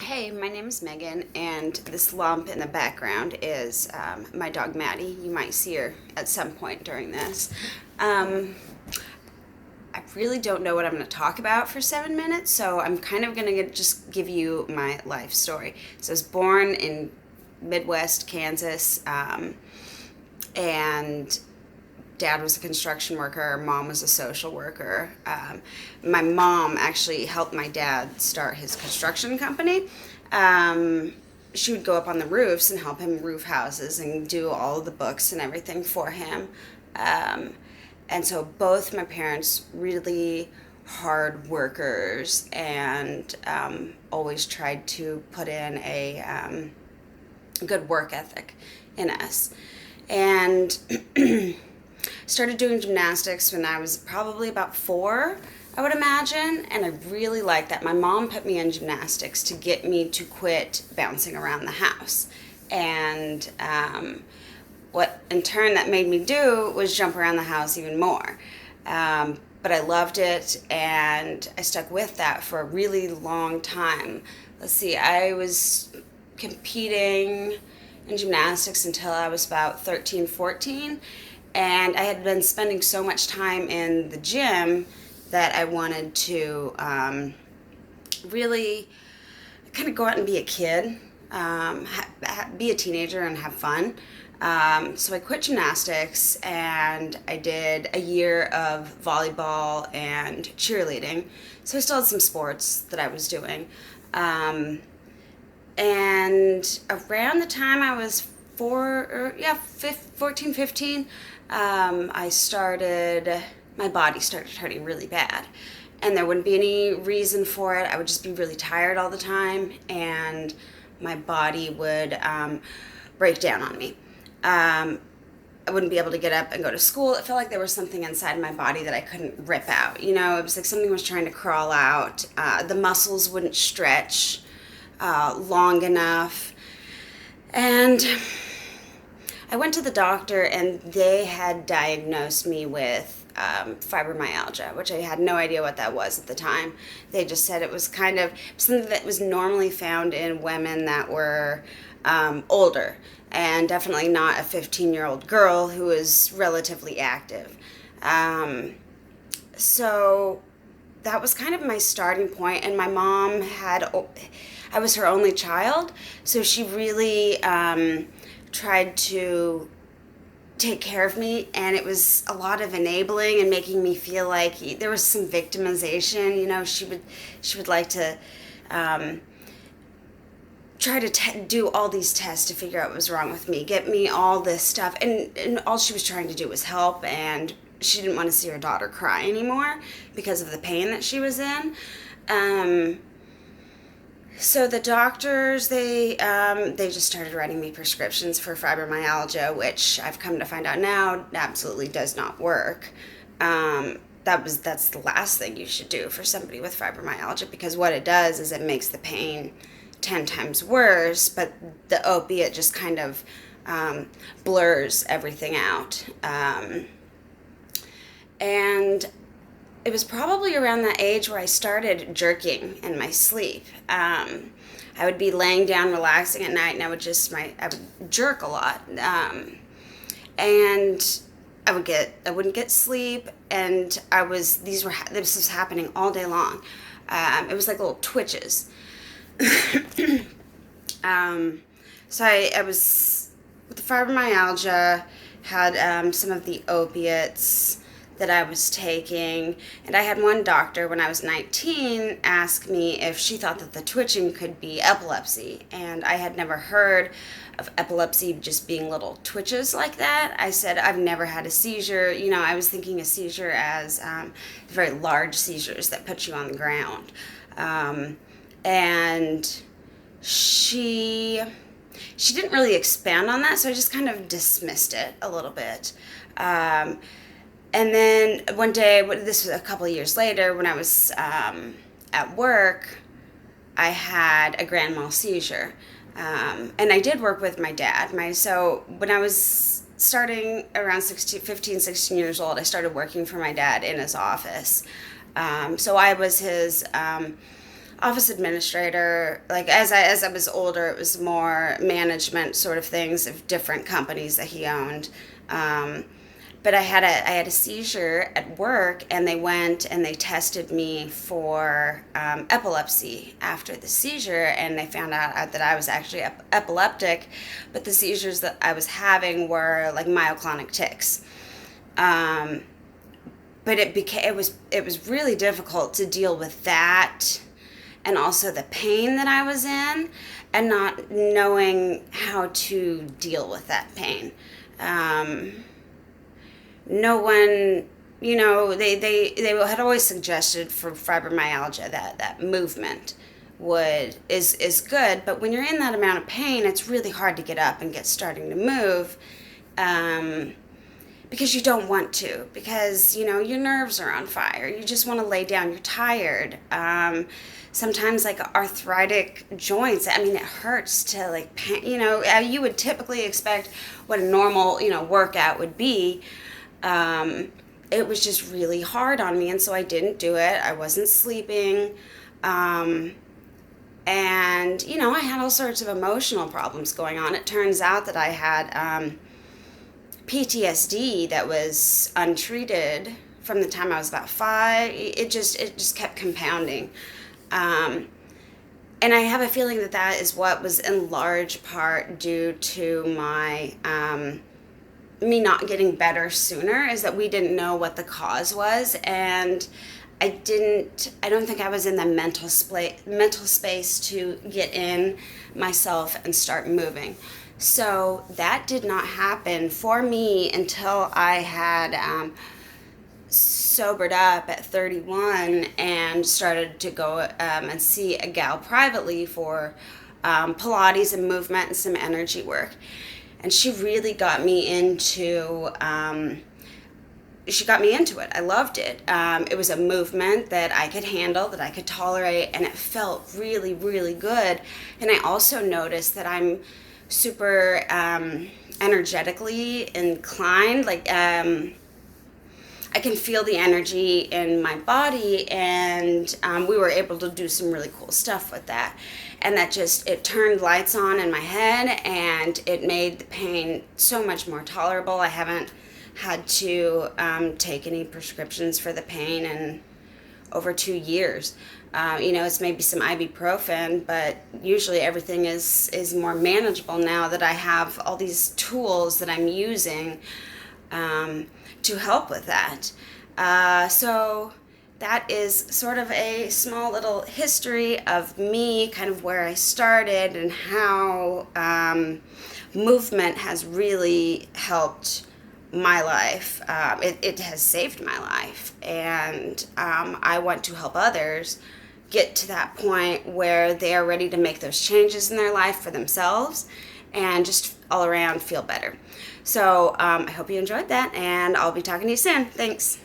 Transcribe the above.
Hey, my name is Megan, and this lump in the background is my dog Maddie. You might see her at some point during this. Um, I really don't know what I'm going to talk about for 7 minutes, so I'm kind of going to just give you my life story. So I was born in Midwest Kansas, and dad was a construction worker, mom was a social worker. My mom actually helped my dad start his construction company. She would go up on the roofs and help him roof houses and do all of the books and everything for him. Um, and so both my parents really hard workers and always tried to put in a good work ethic in us. And started doing gymnastics when I was probably about 4, I would imagine, and I really liked that. My mom put me in gymnastics to get me to quit bouncing around the house. And what in turn that made me do was jump around the house even more. But I loved it, and I stuck with that for a really long time. Let's see, I was competing in gymnastics until I was about 13, 14, and I had been spending so much time in the gym that I wanted to really kind of go out and be a kid, be a teenager and have fun. So I quit gymnastics and I did a year of volleyball and cheerleading. So I still had some sports that I was doing. And around the time I was 14, 15, my body started hurting really bad. And there wouldn't be any reason for it. I would just be really tired all the time, and my body would break down on me. I wouldn't be able to get up and go to school. It felt like there was something inside my body that I couldn't rip out. You know, it was like something was trying to crawl out. The muscles wouldn't stretch long enough. And I went to the doctor, and they had diagnosed me with fibromyalgia, which I had no idea what that was at the time. They just said it was kind of something that was normally found in women that were older, and definitely not a 15-year-old girl who was relatively active. So that was kind of my starting point, and my mom I was her only child, so she really tried to take care of me, and it was a lot of enabling and making me feel like there was some victimization. You know, she would like to try to do all these tests to figure out what was wrong with me, get me all this stuff, and all she was trying to do was help, and she didn't want to see her daughter cry anymore because of the pain that she was in. So the doctors, they just started writing me prescriptions for fibromyalgia, which I've come to find out now absolutely does not work. That's the last thing you should do for somebody with fibromyalgia, because what it does is it makes the pain 10 times worse, but the opiate just kind of blurs everything out. And it was probably around that age where I started jerking in my sleep. I would be laying down relaxing at night, and I would jerk a lot. And I wouldn't get sleep, and this was happening all day long. It was like little twitches. So I was with the fibromyalgia, had some of the opiates that I was taking, and I had one doctor when I was 19 ask me if she thought that the twitching could be epilepsy, and I had never heard of epilepsy just being little twitches like that. I said, I've never had a seizure. You know, I was thinking a seizure as very large seizures that put you on the ground. And she didn't really expand on that, so I just kind of dismissed it a little bit. And then one day, this was a couple of years later, when I was at work, I had a grand mal seizure. And I did work with my dad. So when I was starting around 15, 16 years old, I started working for my dad in his office. So I was his office administrator. Like as I was older, it was more management sort of things of different companies that he owned. But I had a seizure at work, and they went and they tested me for epilepsy after the seizure, and they found out that I was actually epileptic, but the seizures that I was having were like myoclonic tics. Um, but it was really difficult to deal with that, and also the pain that I was in, and not knowing how to deal with that pain. Um, no one, they had always suggested for fibromyalgia that movement is good, but when you're in that amount of pain, it's really hard to get up and get starting to move. Um, because you don't want to, because your nerves are on fire, you just want to lay down, you're tired. Sometimes like arthritic joints, I mean, it hurts to like pain, you would typically expect what a normal workout would be. It was just really hard on me, and so I didn't do it. I wasn't sleeping. And I had all sorts of emotional problems going on. It turns out that I had PTSD that was untreated from the time I was about 5. It just kept compounding. And I have a feeling that is what was in large part due to my me not getting better sooner, is that we didn't know what the cause was, and I don't think I was in the mental space to get in myself and start moving. So that did not happen for me until I had sobered up at 31 and started to go and see a gal privately for Pilates and movement and some energy work. And she really got me into it. I loved it. It was a movement that I could handle, that I could tolerate, and it felt really, really good. And I also noticed that I'm super energetically inclined. Like I can feel the energy in my body, and we were able to do some really cool stuff with that. And that it turned lights on in my head, and it made the pain so much more tolerable. I haven't had to take any prescriptions for the pain in over 2 years. It's maybe some ibuprofen, but usually everything is more manageable now that I have all these tools that I'm using to help with that. So that is sort of a small little history of me, kind of where I started and how movement has really helped my life. It has saved my life, and I want to help others get to that point where they are ready to make those changes in their life for themselves and just all around feel better. So I hope you enjoyed that, and I'll be talking to you soon. Thanks.